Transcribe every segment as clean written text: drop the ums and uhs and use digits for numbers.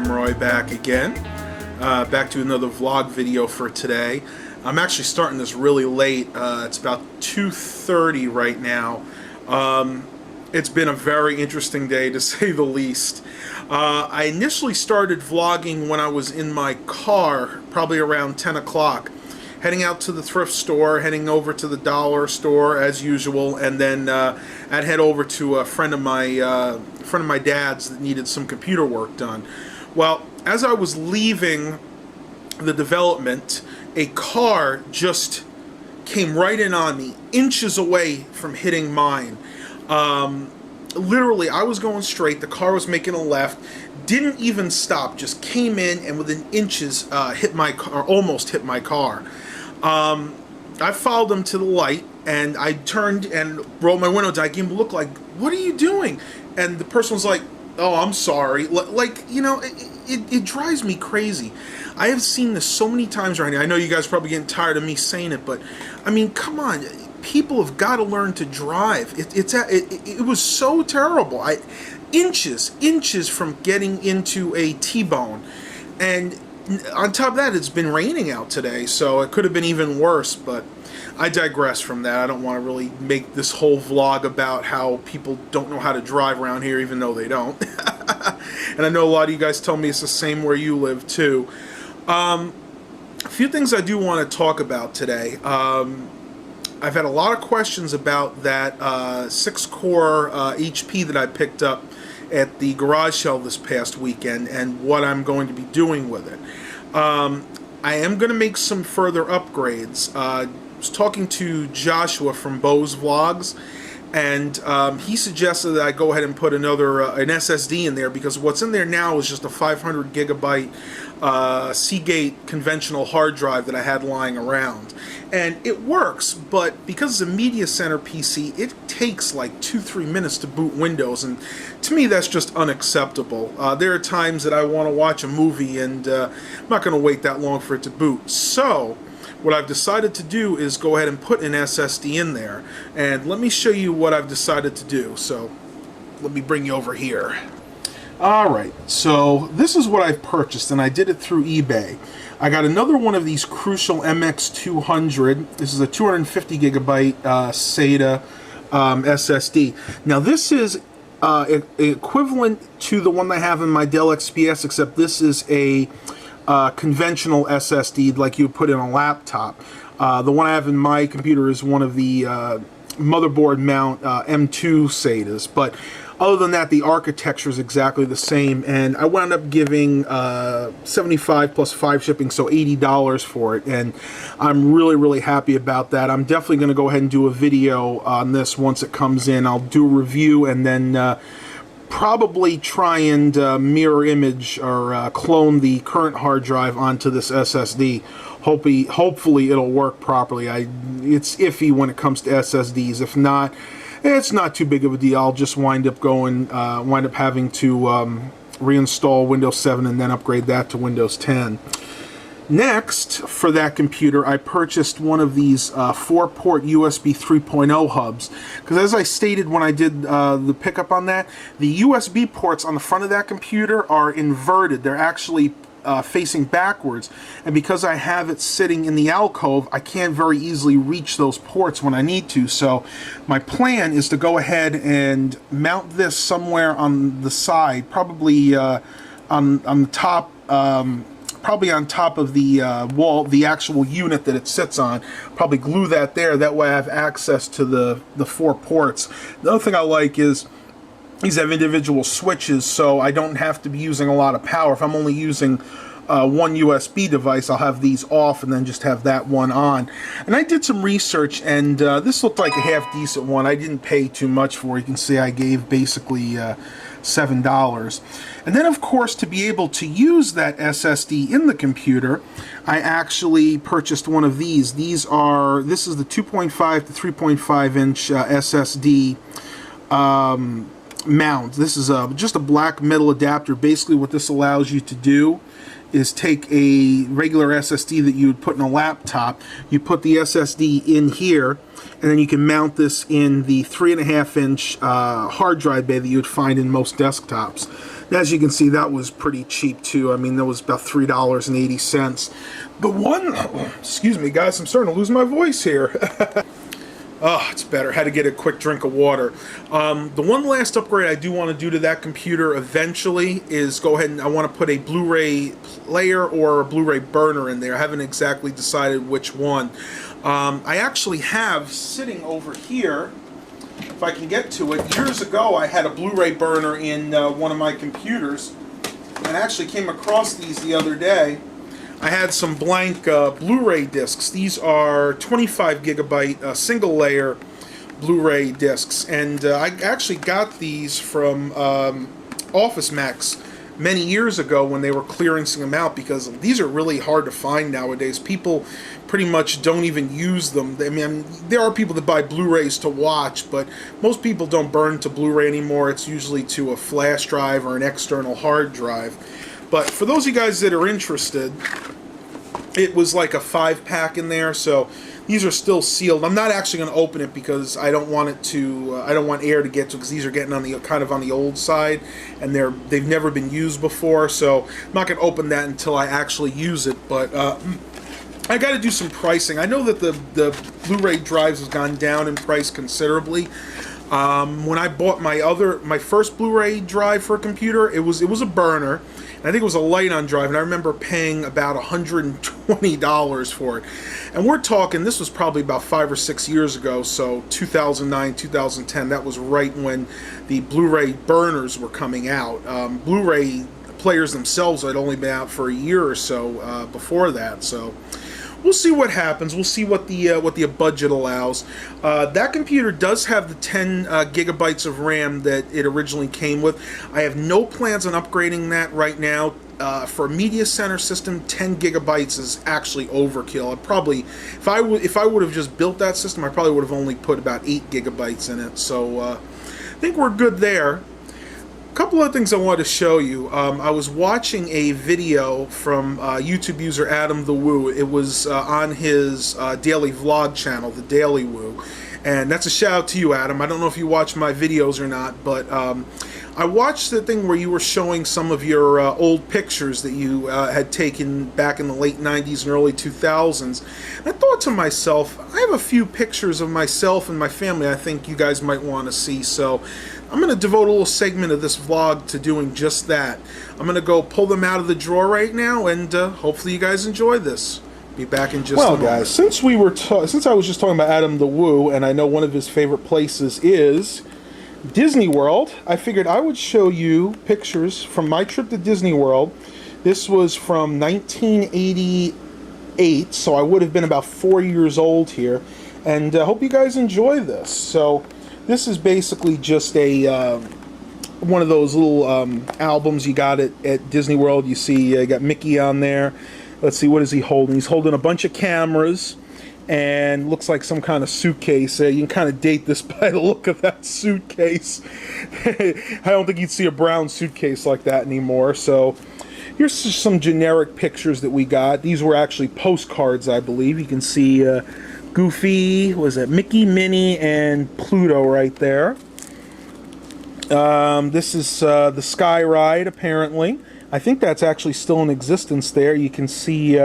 Roy back again. Back to another vlog video for today. I'm actually starting this really late. It's about 2:30 right now. It's been a very interesting day to say the least. I initially started vlogging when I was in my car, probably around 10 o'clock. Heading out to the thrift store, heading over to the dollar store as usual, and then I'd head over to a friend of my dad's that needed some computer work done. Well, as I was leaving the development, a car just came right in on me, inches away from hitting mine. Literally, I was going straight, the car was making a left, didn't even stop, just came in and within inches hit my car, almost hit my car. I followed him to the light, and I turned and rolled my window down. I gave him a look like, "What are you doing?" And the person was like, "Oh, I'm sorry." Like, you know, it drives me crazy. I have seen this so many times right now. I know you guys are probably getting tired of me saying it, but I mean, come on. People have got to learn to drive. It was so terrible. Inches from getting into a T-bone. And on top of that, it's been raining out today, so it could have been even worse, but I digress from that. I don't want to really make this whole vlog about how people don't know how to drive around here, even though they don't. And I know a lot of you guys tell me it's the same where you live, too. A few things I do want to talk about today. I've had a lot of questions about that 6-core HP that I picked up at the garage sale this past weekend and what I'm going to be doing with it. I am going to make some further upgrades. I was talking to Joshua from Bo's Vlogs, and he suggested that I go ahead and put another an SSD in there, because what's in there now is just a 500 gigabyte Seagate conventional hard drive that I had lying around. And it works, but because it's a media center PC, it takes like 2-3 minutes to boot Windows, and to me that's just unacceptable. There are times that I want to watch a movie and I'm not going to wait that long for it to boot. So what I've decided to do is go ahead and put an SSD in there, and let me show you what I've decided to do. So let me bring you over here. Alright, so this is what I've purchased, and I did it through eBay. I got another one of these Crucial MX200. This is a 250 gigabyte SATA SSD. Now this is equivalent to the one I have in my Dell XPS, except this is a conventional SSD like you would put in a laptop. The one I have in my computer is one of the motherboard mount M2 SATAs, but other than that, the architecture is exactly the same, and I wound up giving $75 plus 5 shipping, so $80 for it, and I'm really happy about that. I'm definitely going to go ahead and do a video on this once it comes in. I'll do a review and then probably try and mirror image or clone the current hard drive onto this SSD. Hopefully it'll work properly. It's iffy when it comes to SSDs. If not, it's not too big of a deal. I'll just wind up having to reinstall Windows 7 and then upgrade that to Windows 10. Next, for that computer, I purchased one of these 4-port USB 3.0 hubs, because as I stated when I did the pickup on that, the USB ports on the front of that computer are inverted. They're actually facing backwards, and because I have it sitting in the alcove, I can't very easily reach those ports when I need to. So my plan is to go ahead and mount this somewhere on the side, probably on the top, probably on top of the wall, the actual unit that it sits on. Probably glue that there, that way I have access to the 4 ports. The other thing I like is these have individual switches, so I don't have to be using a lot of power. If I'm only using one USB device, I'll have these off and then just have that one on. And I did some research, and this looked like a half-decent one. I didn't pay too much for it. You can see I gave basically $7. And then, of course, to be able to use that SSD in the computer, I actually purchased one of these. This is the 2.5 to 3.5 inch SSD mount. This is just a black metal adapter. Basically what this allows you to do is take a regular SSD that you would put in a laptop, you put the SSD in here, and then you can mount this in the 3.5 inch hard drive bay that you would find in most desktops. As you can see, that was pretty cheap too. I mean, that was about $3.80. The one, excuse me guys, I'm starting to lose my voice here. Oh, it's better. Had to get a quick drink of water. The one last upgrade I do want to do to that computer eventually is go ahead and I want to put a Blu-ray player or a Blu-ray burner in there. I haven't exactly decided which one. I actually have sitting over here, if I can get to it, years ago I had a Blu-ray burner in one of my computers, and I actually came across these the other day. I had some blank Blu-ray discs. These are 25 gigabyte single layer Blu-ray discs, and I actually got these from Office Max many years ago when they were clearancing them out, because these are really hard to find nowadays. People pretty much don't even use them. I mean, there are people that buy Blu-rays to watch, but most people don't burn to Blu-ray anymore. It's usually to a flash drive or an external hard drive. But for those of you guys that are interested, it was like a 5-pack in there, so these are still sealed. I'm not actually going to open it because I don't want it to. I don't want air to get to, because these are getting on the kind of on the old side, and they've never been used before. So I'm not going to open that until I actually use it. But I got to do some pricing. I know that the Blu-ray drives has gone down in price considerably. When I bought my first Blu-ray drive for a computer, it was a burner. And I think it was a light-on drive, and I remember paying about $120 for it. And we're talking, this was probably about 5 or 6 years ago, so 2009, 2010, that was right when the Blu-ray burners were coming out. Blu-ray players themselves had only been out for a year or so before that, so we'll see what happens. We'll see what the budget allows. That computer does have the 10 gigabytes of RAM that it originally came with. I have no plans on upgrading that right now. For a media center system, 10 gigabytes is actually overkill. I'd probably, if I would have just built that system, I probably would have only put about 8 gigabytes in it. So I think we're good there. Couple of things I wanted to show you. I was watching a video from YouTube user Adam the Woo. It was on his daily vlog channel, the Daily Woo, and that's a shout out to you, Adam. I don't know if you watch my videos or not, but I watched the thing where you were showing some of your old pictures that you had taken back in the late 90s and early 2000s. And I thought to myself, I have a few pictures of myself and my family I think you guys might want to see, so I'm going to devote a little segment of this vlog to doing just that. I'm going to go pull them out of the drawer right now, and hopefully you guys enjoy this. Be back in just a moment. Well, guys, since I was just talking about Adam the Woo, and I know one of his favorite places is Disney World, I figured I would show you pictures from my trip to Disney World. This was from 1988, so I would have been about 4 years old here, and I hope you guys enjoy this. So this is basically just a one of those little albums you got at Disney World. You see you got Mickey on there. Let's see, what is he holding? He's holding a bunch of cameras and looks like some kind of suitcase. You can kind of date this by the look of that suitcase. I don't think you'd see a brown suitcase like that anymore. So here's just some generic pictures that we got. These were actually postcards, I believe. You can see Goofy, was it Mickey, Minnie, and Pluto right there. This is the Sky Ride, apparently. I think that's actually still in existence there. You can see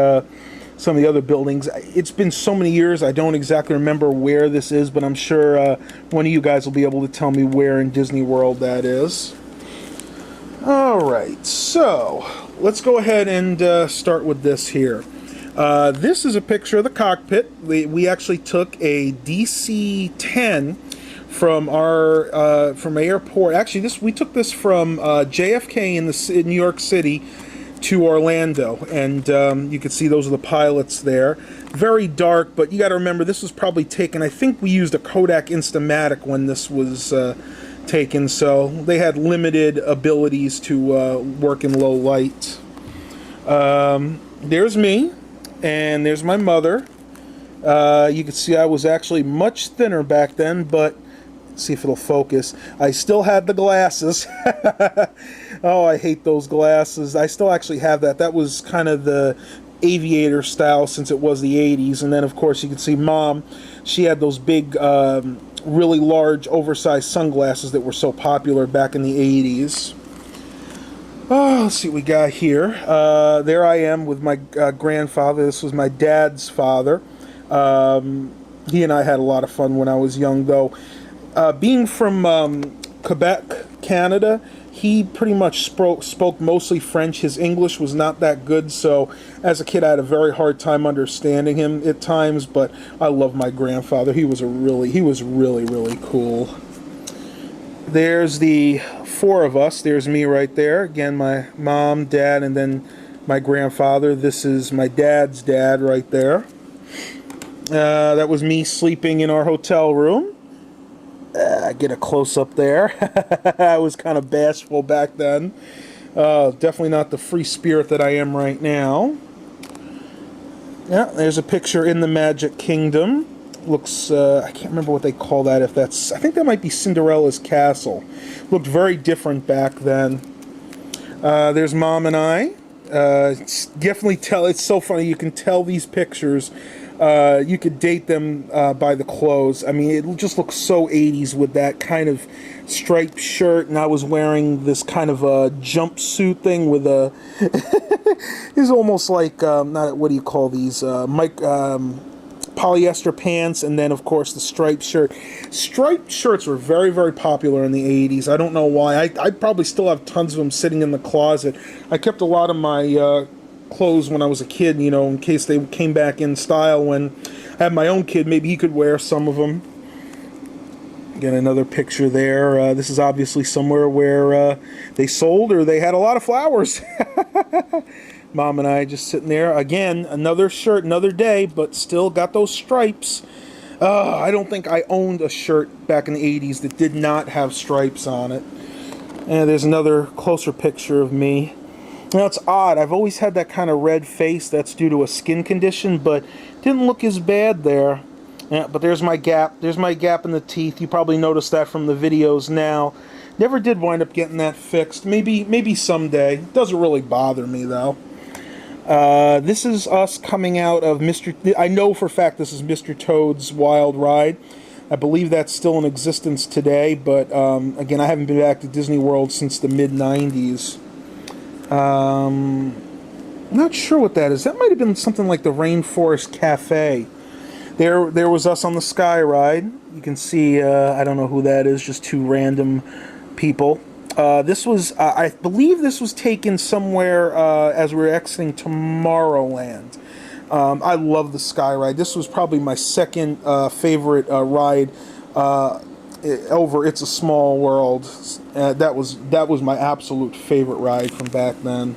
some of the other buildings. It's been so many years, I don't exactly remember where this is, but I'm sure one of you guys will be able to tell me where in Disney World that is. Alright, so let's go ahead and start with this here. This is a picture of the cockpit. We actually took a DC-10 from our from airport. Actually, we took this from JFK in New York City to Orlando, and you can see those are the pilots there. Very dark, but you got to remember this was probably taken. I think we used a Kodak Instamatic when this was taken, so they had limited abilities to work in low light. There's me. And there's my mother. You can see I was actually much thinner back then, but let's see if it'll focus. I still had the glasses. Oh, I hate those glasses. I still actually have that. That was kind of the aviator style since it was the 80s. And then, of course, you can see Mom. She had those big, really large, oversized sunglasses that were so popular back in the 80s. Oh, let's see what we got here. There I am with my grandfather. This was my dad's father. He and I had a lot of fun when I was young, though. Being from Quebec, Canada, he pretty much spoke mostly French. His English was not that good, so as a kid I had a very hard time understanding him at times, but I love my grandfather. He was really, really cool. There's the four of us. There's me right there. Again, my mom, dad, and then my grandfather. This is my dad's dad right there. That was me sleeping in our hotel room. Get a close-up there. I was kind of bashful back then. Definitely not the free spirit that I am right now. Yeah, there's a picture in the Magic Kingdom. Looks, I can't remember what they call that. If that's, I think that might be Cinderella's castle. Looked very different back then. There's Mom and I. Definitely tell, it's so funny, you can tell these pictures. You could date them by the clothes. I mean, it just looks so 80s with that kind of striped shirt, and I was wearing this kind of a jumpsuit thing with a... It's almost like, not, what do you call these? Polyester pants, and then, of course, the striped shirt. Striped shirts were very, very popular in the 80s. I don't know why. I probably still have tons of them sitting in the closet. I kept a lot of my... clothes when I was a kid, you know, in case they came back in style when I had my own kid. Maybe he could wear some of them. Again, another picture there. This is obviously somewhere where they sold or they had a lot of flowers. Mom and I just sitting there. Again, another shirt, another day, but still got those stripes. I don't think I owned a shirt back in the 80s that did not have stripes on it. And there's another closer picture of me. Now, it's odd. I've always had that kind of red face. That's due to a skin condition, but didn't look as bad there. Yeah, but there's my gap. There's my gap in the teeth. You probably noticed that from the videos now. Never did wind up getting that fixed. Maybe someday. Doesn't really bother me, though. This is us coming out of Mr. I know for a fact this is Mr. Toad's Wild Ride. I believe that's still in existence today, but again, I haven't been back to Disney World since the mid-90s. Not sure what that is. That might have been something like the Rainforest Cafe. There was us on the Sky Ride. You can see, I don't know who that is, just two random people. This was, I believe this was taken somewhere as we were exiting Tomorrowland. I love the Sky Ride. This was probably my second favorite ride over It's a Small World. That was my absolute favorite ride from back then.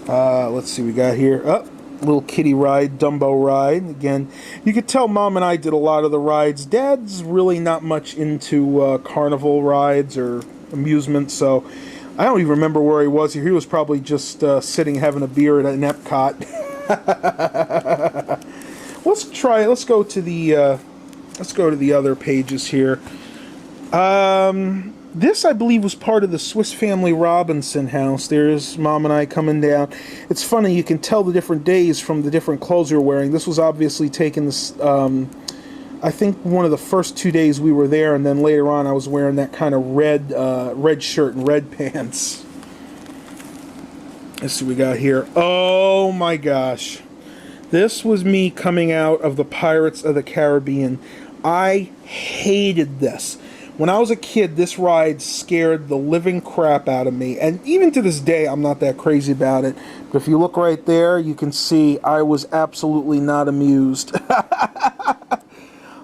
Let's see, we got here. Little kiddie ride, Dumbo ride. Again, you could tell Mom and I did a lot of the rides. Dad's really not much into carnival rides or amusement, so I don't even remember where he was. He was probably just sitting having a beer at an Epcot. Let's go to the other pages here. This, I believe, was part of the Swiss Family Robinson house. There's Mom and I coming down. It's funny, you can tell the different days from the different clothes you're wearing. This was obviously taken this, I think one of the first 2 days we were there, and then later on I was wearing that kind of red shirt and red pants. Let's see what we got here. Oh my gosh. This was me coming out of the Pirates of the Caribbean. I hated this. When I was a kid, this ride scared the living crap out of me. And even to this day, I'm not that crazy about it. But if you look right there, you can see I was absolutely not amused.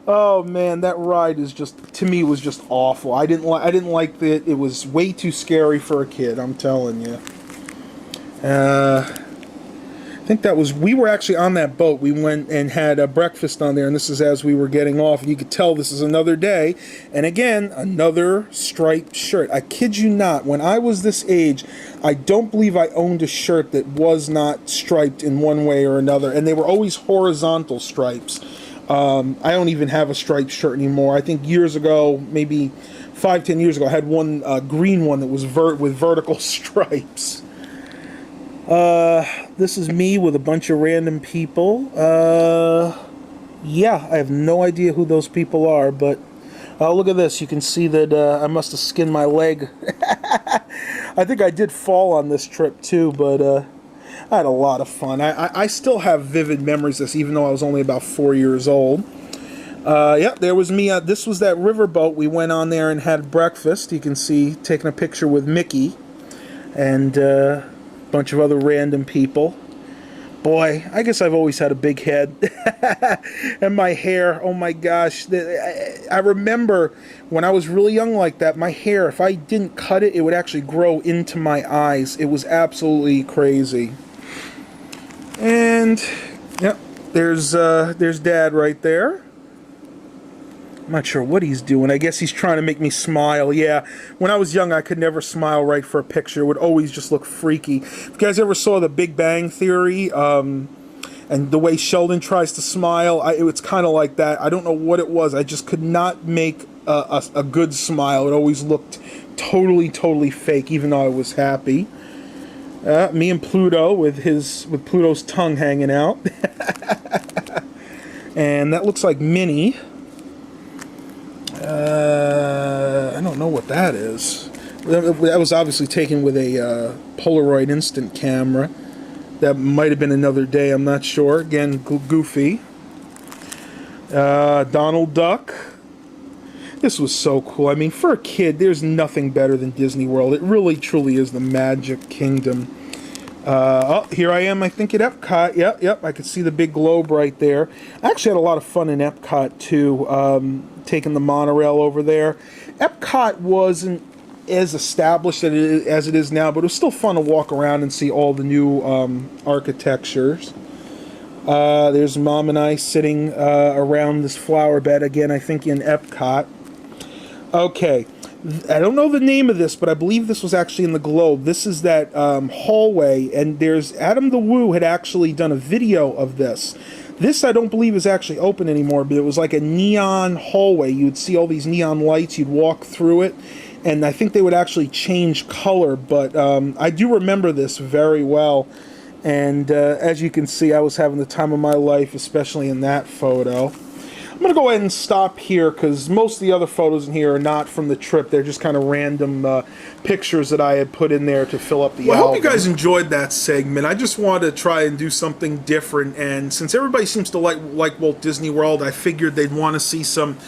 Oh man, that ride is just, to me, was just awful. I didn't like it. It was way too scary for a kid, I'm telling you. I think that was, we were actually on that boat. We went and had a breakfast on there, and this is as we were getting off. You could tell this is another day. And again, another striped shirt. I kid you not, when I was this age, I don't believe I owned a shirt that was not striped in one way or another. And they were always horizontal stripes. I don't even have a striped shirt anymore. I think years ago, maybe 5-10 years ago, I had one green one that was with vertical stripes. This is me with a bunch of random people. Yeah, I have no idea who those people are, but look at this. You can see that I must have skinned my leg. I think I did fall on this trip too, but I had a lot of fun. I still have vivid memories of this, even though I was only about 4 years old. Yeah, there was me. This was that riverboat. We went on there and had breakfast. You can see taking a picture with Mickey and a bunch of other random people. Boy, I guess I've always had a big head. And my hair, oh my gosh. I remember when I was really young like that, my hair, if I didn't cut it, it would actually grow into my eyes. It was absolutely crazy. And, yep, there's Dad right there. I'm not sure what he's doing. I guess he's trying to make me smile. Yeah, when I was young, I could never smile right for a picture. It would always just look freaky. If you guys ever saw The Big Bang Theory, and the way Sheldon tries to smile, it's kind of like that. I don't know what it was. I just could not make a good smile. It always looked totally fake, even though I was happy. Me and Pluto with Pluto's tongue hanging out. And that looks like Minnie. I don't know what that is. That was obviously taken with a Polaroid instant camera. That might have been Another Day, I'm not sure. Again, Goofy. Donald Duck. This was so cool. I mean, for a kid, there's nothing better than Disney World. It really, truly is the Magic Kingdom. Oh, here I am, I think, at Epcot. Yep, I could see the big globe right there. I actually had a lot of fun in Epcot, too, taking the monorail over there. Epcot wasn't as established as it is now, but it was still fun to walk around and see all the new architectures. There's Mom and I sitting around this flower bed, again, I think in Epcot. Okay. I don't know the name of this, but I believe this was actually in the Globe. This is that hallway, and there's Adam the Woo had actually done a video of this. This I don't believe is actually open anymore, but it was like a neon hallway. You'd see all these neon lights. You'd walk through it, and I think they would actually change color, but I do remember this very well. And as you can see, I was having the time of my life, especially in that photo. I'm going to go ahead and stop here because most of the other photos in here are not from the trip. They're just kind of random pictures that I had put in there to fill up the album. I hope you guys enjoyed that segment. I just wanted to try and do something different. And since everybody seems to like Walt Disney World, I figured they'd want to see some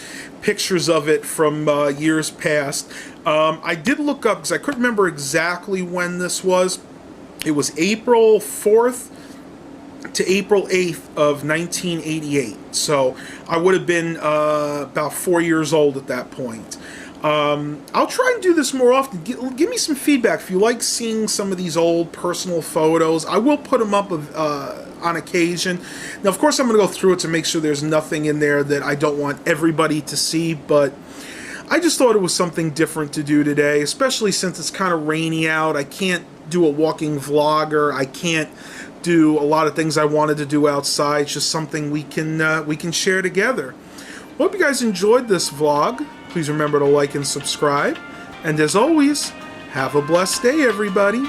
pictures of it from years past. I did look up because I couldn't remember exactly when this was. It was April 4th. To April 8th of 1988. So I would have been about 4 years old at that point. I'll try and do this more often. Give me some feedback if you like seeing some of these old personal photos. I will put them up on occasion. Now, of course, I'm going to go through it to make sure there's nothing in there that I don't want everybody to see, but I just thought it was something different to do today, especially since it's kind of rainy out. I can't do a walking vlogger. I can't do a lot of things I wanted to do outside. It's just something we can share together. Hope you guys enjoyed this vlog. Please remember to like and subscribe. And as always, have a blessed day, everybody.